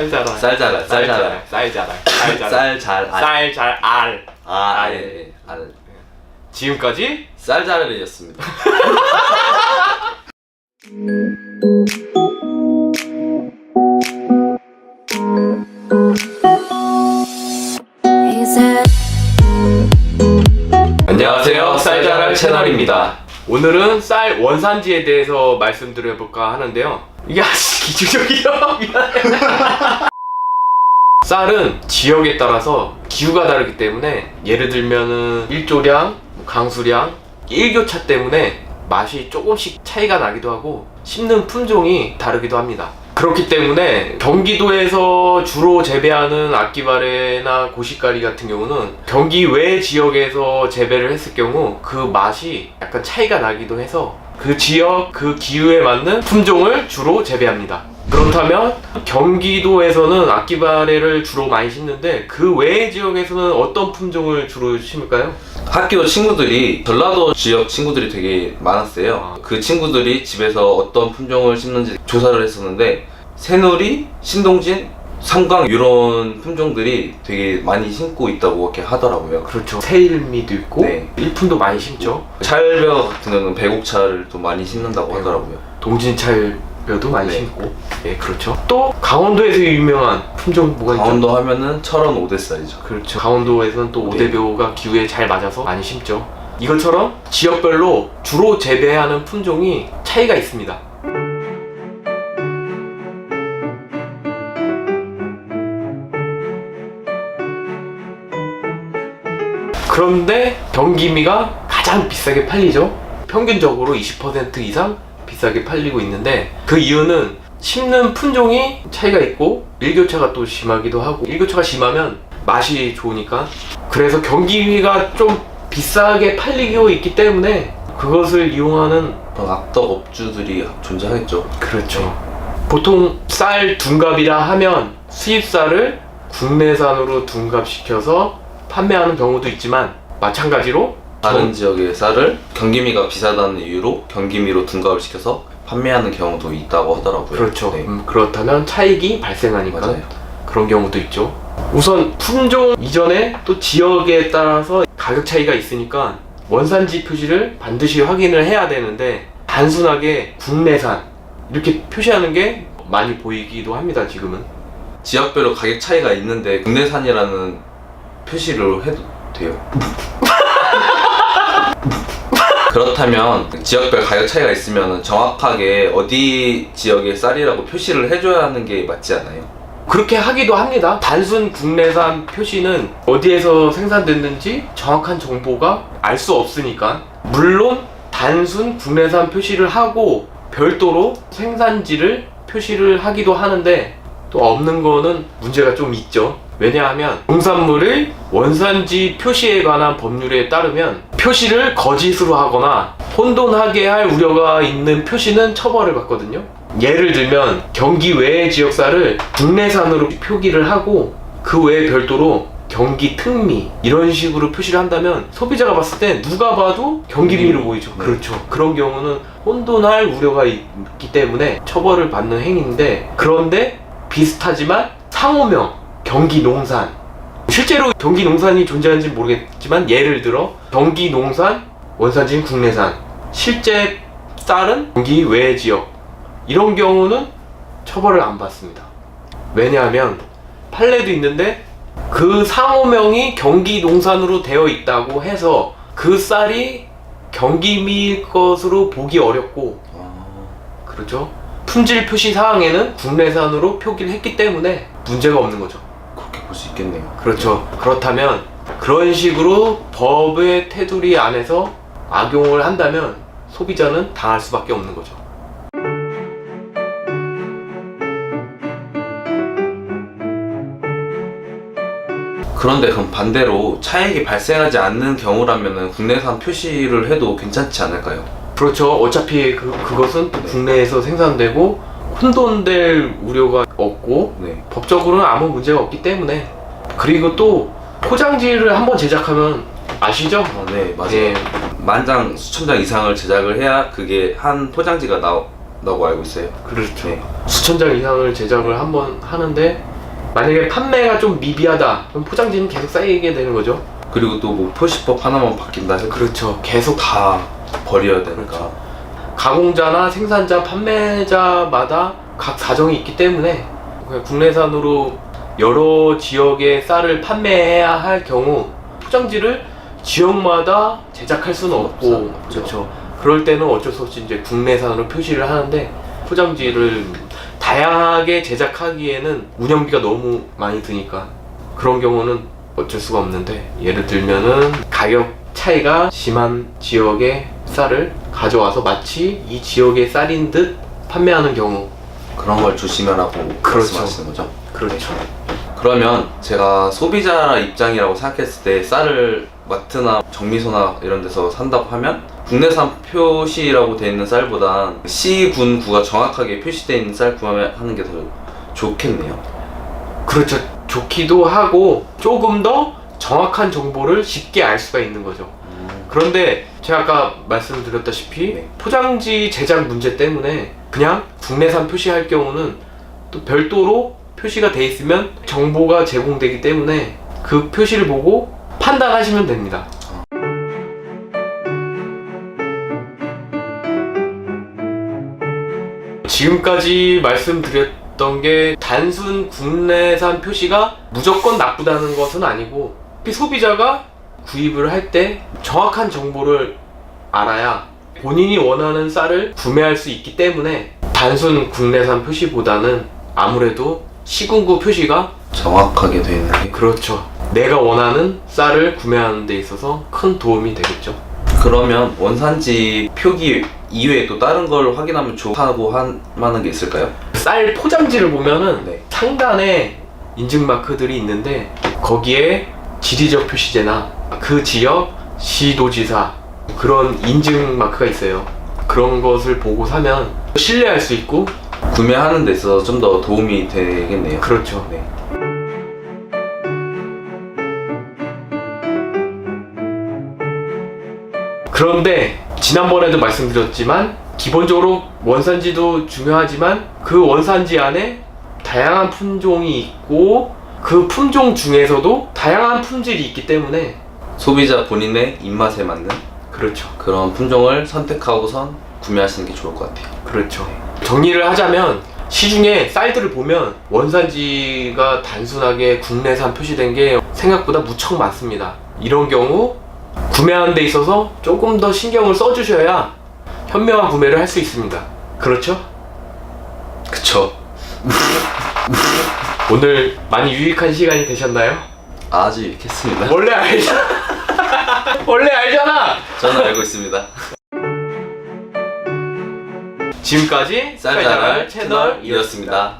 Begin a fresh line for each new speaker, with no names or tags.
쌀자랄.
쌀자랄.
쌀자랄. 쌀자랄.
예.
지금까지
쌀자랄이었습니다. 안녕하세요, 쌀자랄 채널입니다.
오늘은 쌀 원산지에 대해서 말씀드려볼까 하는데요. 이게 아직 기준적이요. 미안해. 쌀은 지역에 따라서 기후가 다르기 때문에 예를 들면은 일조량, 강수량, 일교차 때문에 맛이 조금씩 차이가 나기도 하고 심는 품종이 다르기도 합니다. 그렇기 때문에 경기도에서 주로 재배하는 아끼바레나 고시까리 같은 경우는 경기 외 지역에서 재배를 했을 경우 그 맛이 약간 차이가 나기도 해서 그 지역, 그 기후에 맞는 품종을 주로 재배합니다. 그렇다면 경기도에서는 아끼바레를 주로 많이 심는데 그 외의 지역에서는 어떤 품종을 주로 심을까요?
학교 친구들이 전라도 지역 친구들이 되게 많았어요. 그 친구들이 집에서 어떤 품종을 심는지 조사를 했었는데 새누리, 신동진, 삼광 이런 품종들이 되게 많이 심고 있다고 이렇게 하더라고요.
그렇죠. 새일미도 있고
네.
일품도 많이 심죠.
찰벼 같은 경우는 배곡차를 또 많이 심는다고 하더라고요.
동진찰벼도 많이
네.
심고. 예, 그렇죠. 또 강원도에서 유명한 품종 뭐가 있죠?
강원도 하면은 철원 오대쌀이죠.
그렇죠. 강원도에서는 또
네.
오대벼가 기후에 잘 맞아서 많이 심죠. 이것처럼 지역별로 주로 재배하는 품종이 차이가 있습니다. 그런데 경기미가 가장 비싸게 팔리죠. 평균적으로 20% 이상 비싸게 팔리고 있는데 그 이유는 심는 품종이 차이가 있고 일교차가 또 심하기도 하고 일교차가 심하면 맛이 좋으니까 그래서 경기미가 좀 비싸게 팔리고 있기 때문에 그것을 이용하는
악덕 업주들이 존재하겠죠.
그렇죠. 보통 쌀 둔갑이라 하면 수입쌀을 국내산으로 둔갑시켜서 판매하는 경우도 있지만 마찬가지로
다른 지역의 쌀을 경기미가 비싸다는 이유로 경기미로 둔갑을 시켜서 판매하는 경우도 있다고 하더라고요.
그렇죠.
네.
그렇다면 차익이 발생하니까
맞아요.
그런 경우도 있죠. 우선 품종 이전에 또 지역에 따라서 가격 차이가 있으니까 원산지 표시를 반드시 확인을 해야 되는데 단순하게 국내산 이렇게 표시하는 게 많이 보이기도 합니다. 지금은
지역별로 가격 차이가 있는데 국내산이라는 표시를 해도 돼요. 그렇다면 지역별 가격 차이가 있으면 정확하게 어디 지역의 쌀이라고 표시를 해줘야 하는 게 맞지 않아요?
그렇게 하기도 합니다. 단순 국내산 표시는 어디에서 생산됐는지 정확한 정보가 알 수 없으니까 물론 단순 국내산 표시를 하고 별도로 생산지를 표시를 하기도 하는데 또 없는 거는 문제가 좀 있죠. 왜냐하면 농산물의 원산지 표시에 관한 법률에 따르면 표시를 거짓으로 하거나 혼돈하게 할 우려가 있는 표시는 처벌을 받거든요. 예를 들면 경기 외의 지역쌀을 국내산으로 표기를 하고 그 외에 별도로 경기 특미 이런 식으로 표시를 한다면 소비자가 봤을 때 누가 봐도 경기미로 보이죠.
네.
그렇죠. 그런 경우는 혼돈할 우려가 있기 때문에 처벌을 받는 행위인데 그런데 비슷하지만 상호명 경기농산 실제로 경기농산이 존재하는지 모르겠지만 예를 들어 경기농산 원산지는 국내산 실제 쌀은 경기 외 지역 이런 경우는 처벌을 안 받습니다. 왜냐하면 판례도 있는데 그 상호명이 경기농산으로 되어 있다고 해서 그 쌀이 경기미 것으로 보기 어렵고 그렇죠. 품질 표시 사항에는 국내산으로 표기를 했기 때문에 문제가 없는 거죠.
그렇게 볼 수 있겠네요.
그렇죠. 그렇다면 그런 식으로 법의 테두리 안에서 악용을 한다면 소비자는 당할 수밖에 없는 거죠.
그런데 그럼 반대로 차익이 발생하지 않는 경우라면 국내산 표시를 해도 괜찮지 않을까요?
그렇죠. 어차피 그것은 또 국내에서 생산되고 혼돈될 우려가 없고
네.
법적으로는 아무 문제가 없기 때문에 그리고 또 포장지를 한번 제작하면 아시죠?
네, 맞아요.
네.
만장 수천 장 이상을 제작을 해야 그게 한 포장지가 나오고 알고 있어요.
그렇죠.
네.
수천 장 이상을 제작을 한번 하는데 만약에 판매가 좀 미비하다 그럼 포장지는 계속 쌓이게 되는 거죠.
그리고 또 뭐 표시법 하나만 바뀐다 해도
그렇죠. 계속
다 버려야 되니까.
그렇죠. 가공자나 생산자, 판매자마다 각 사정이 있기 때문에 그냥 국내산으로 여러 지역의 쌀을 판매해야 할 경우 포장지를 지역마다 제작할 수는 없고 그렇죠. 그럴 때는 어쩔 수 없이 이제 국내산으로 표시를 하는데 포장지를 다양하게 제작하기에는 운영비가 너무 많이 드니까 그런 경우는 어쩔 수가 없는데 예를 들면은 가격 차이가 심한 지역의 쌀을 가져와서 마치 이 지역의 쌀인 듯 판매하는 경우
그런 걸 조심하라고
그렇죠.
말씀하시는 거죠?
그렇죠.
그러면 제가 소비자 입장이라고 생각했을 때 쌀을 마트나 정미소나 이런 데서 산다고 하면 국내산 표시라고 되어 있는 쌀보다 시, 군, 구가 정확하게 표시되어 있는 쌀 구매하는 게 더 좋겠네요.
그렇죠. 좋기도 하고 조금 더 정확한 정보를 쉽게 알 수가 있는 거죠. 그런데 제가 아까 말씀드렸다시피
네.
포장지 제작 문제 때문에 그냥 국내산 표시할 경우는 또 별도로 표시가 돼 있으면 정보가 제공되기 때문에 그 표시를 보고 판단하시면 됩니다. 지금까지 말씀드렸던 게 단순 국내산 표시가 무조건 나쁘다는 것은 아니고 소비자가 구입을 할 때 정확한 정보를 알아야 본인이 원하는 쌀을 구매할 수 있기 때문에 단순 국내산 표시보다는 아무래도 시군구 표시가
정확하게 되어 있는 게.
그렇죠. 내가 원하는 쌀을 구매하는 데 있어서 큰 도움이 되겠죠.
그러면 원산지 표기 이외에 또 다른 걸 확인하면 좋다고 할 만한 게 있을까요?
쌀 포장지를 보면은
네.
상단에 인증 마크들이 있는데 거기에 지리적 표시제나 그 지역 시도지사 그런 인증 마크가 있어요. 그런 것을 보고 사면 신뢰할 수 있고
구매하는 데 있어서 좀 더 도움이 되겠네요.
그렇죠.
네.
그런데 지난번에도 말씀드렸지만 기본적으로 원산지도 중요하지만 그 원산지 안에 다양한 품종이 있고 그 품종 중에서도 다양한 품질이 있기 때문에
소비자 본인의 입맛에 맞는
그렇죠.
그런 품종을 선택하고선 구매하시는 게 좋을 것 같아요.
그렇죠. 정리를 하자면 시중에 쌀들을 보면 원산지가 단순하게 국내산 표시된 게 생각보다 무척 많습니다. 이런 경우 구매하는 데 있어서 조금 더 신경을 써주셔야 현명한 구매를 할 수 있습니다. 그렇죠?
그쵸.
오늘 많이 유익한 시간이 되셨나요?
아주 유익했습니다.
원래 알잖아. 원래 알잖아.
저는 알고 있습니다.
지금까지
쌀자랄 채널이었습니다.